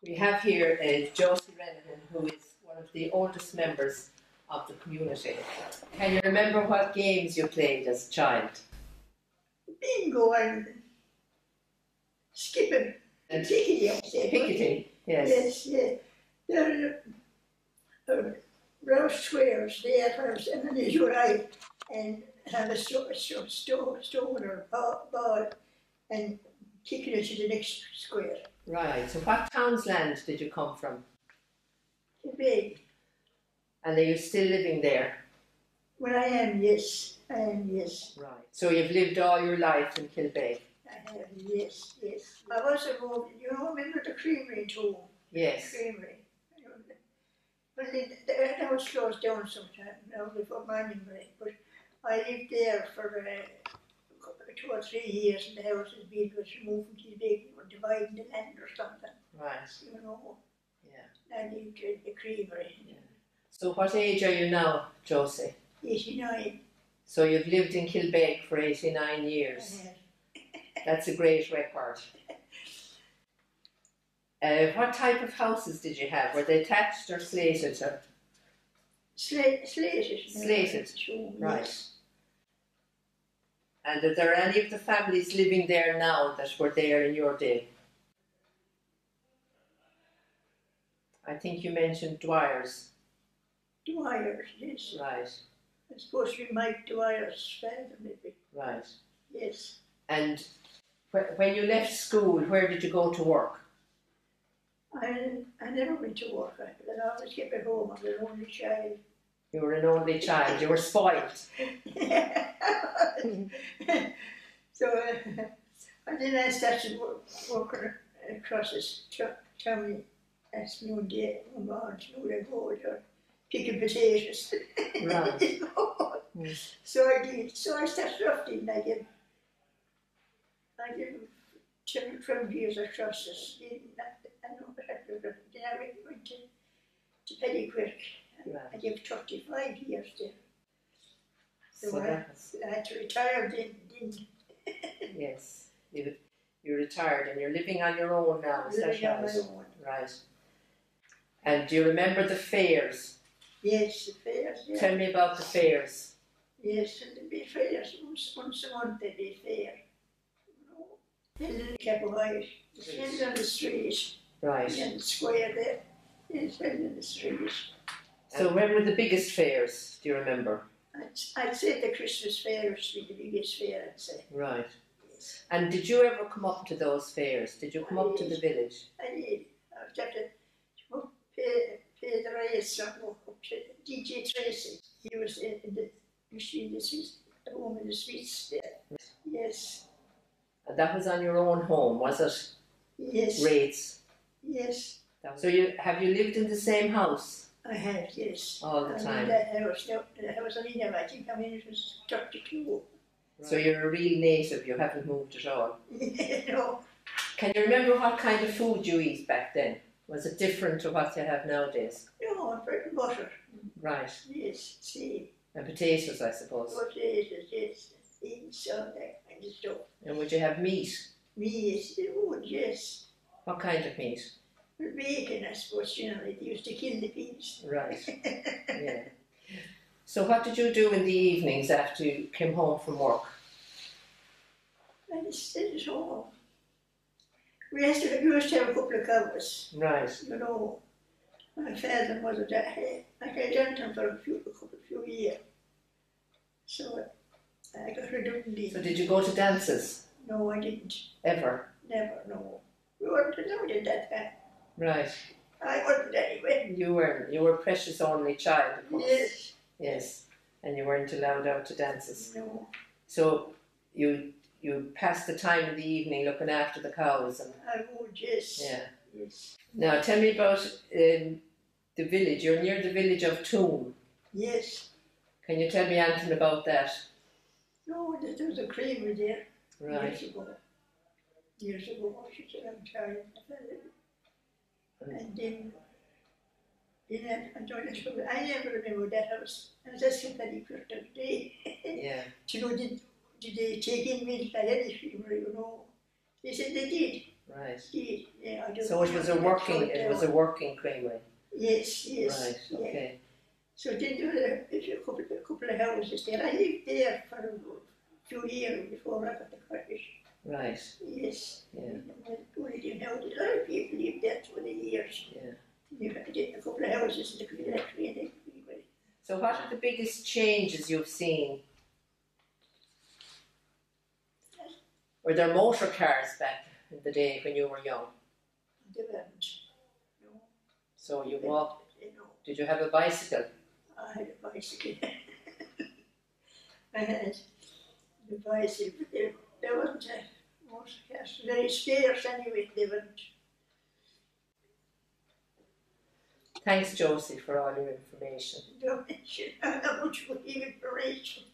We have here Josie Renehan, who is one of the oldest members of the community. Can you remember what games you played as a child? Bingo and skipping and picketing, I say. Picketing, yes. Yes, yeah. There are round squares there first, and then there's your eye, and have a stone or ball, and kicking it to the next square. Right, so what town's land did you come from? Big. And are you still living there? Well, I am, yes. Yes. Right, so you've lived all your life in Kilbeg? I have, yes. I also moved, remember the creamery in Toon? Yes. The creamery. Well, that was closed down sometime, now before mining break, but I lived there for 2 or 3 years, and the house was built, was removed from Kilbeg, dividing the land or something. Right. Yeah. I lived in the creamery. Yeah. So what age are you now, Josie? 89. So you've lived in Kilbeg for 89 years. That's a great record. What type of houses did you have? Were they thatched or slated? Slated. Slated, right. Yes. And are there any of the families living there now that were there in your day? I think you mentioned Dwyer's. Dwyer's, yes. Right. It's supposed to be Mike Dwyer's father, maybe. Right. Yes. And when you left school, where did you go to work? I never went to work. I always kept at home. I was an only child. You were an only child. You were spoiled. So, and then I started working across this. Tommy asked me one day, "Mom, do you know where I go?" Or picking potatoes. Right. So I did. So I started off, didn't I? I did 10 or 12 years across this. Then I went to Pettiquirk. Right. I did 35 years there. So I had to retire then, didn't Yes. You retired and you're living on your own now, is that right? Living on my own. Right. And do you remember the fairs? Yes, the fairs, yeah. Tell me about the fairs. Yes, and there'd be fairs. Once a month there'd be a fair. Held in Cappawhite. It's held on the street. Right. In the square there. It's held in the street. So when were the biggest fairs, do you remember? I'd say the Christmas fair was the biggest fair, I'd say. Right. Yes. And did you ever come up to those fairs? Did you come up to the village? I did. I was have to pay the race up to DJ Tracy. He was in the suites, the home in the suites there. Yes. And that was on your own home, was it? Yes. Rates? Yes. So have you lived in the same house? I have, yes. All the time? The house I mean, I think it was 32. So you're a real native, you haven't moved at all? No. Can you remember what kind of food you eat back then? Was it different to what you have nowadays? No, bread and butter. Right. Yes, see. And potatoes, I suppose? Potatoes, yes. Beans, all that kind of stuff. And would you have meat? Meat, it would, yes. What kind of meat? Well, bacon, I suppose, they used to kill the pigs. Right, yeah. So what did you do in the evenings after you came home from work? I just stayed at home. We used to have a couple of cows. Right. My father and mother, I had done them for a few years. So I got redundant. So did you go to dances? No, I didn't. Ever? Never, no. We weren't allowed at that time. Right. I wasn't anyway. You were a precious only child, of course. Yes. Yes. And you weren't allowed out to dances. No. So you passed the time in the evening looking after the cows and I would, yes. yeah. Yes. Now tell me about the village. You're near the village of Toon. Yes. Can you tell me anything about that? No, there was a creamery there. Right. Years ago, she said, I'm tired. And then I never remember that house. I was asking Pettiquirk the other day. Yeah. Did they take in milk at any creamery, They said they did. Right. Did, Yeah, I don't So it was a working, creamery. Yes, yes. Right, yeah. okay. So then there were a couple of houses there. I lived there for a few years before I got the cottage. Right. Yes. Yeah. Only didn't know that a lot of people lived there 20 years. Yeah. You did a couple of houses in the community. So what are the biggest changes you've seen? Were there motor cars back in the day when you were young? They weren't. No. So you walked. No. Did you have a bicycle? I had a bicycle. I had the bicycle, but there wasn't a motor car. Very scarce anyway, they weren't. Thanks, Josie, for all your information. Don't mention how much we give information.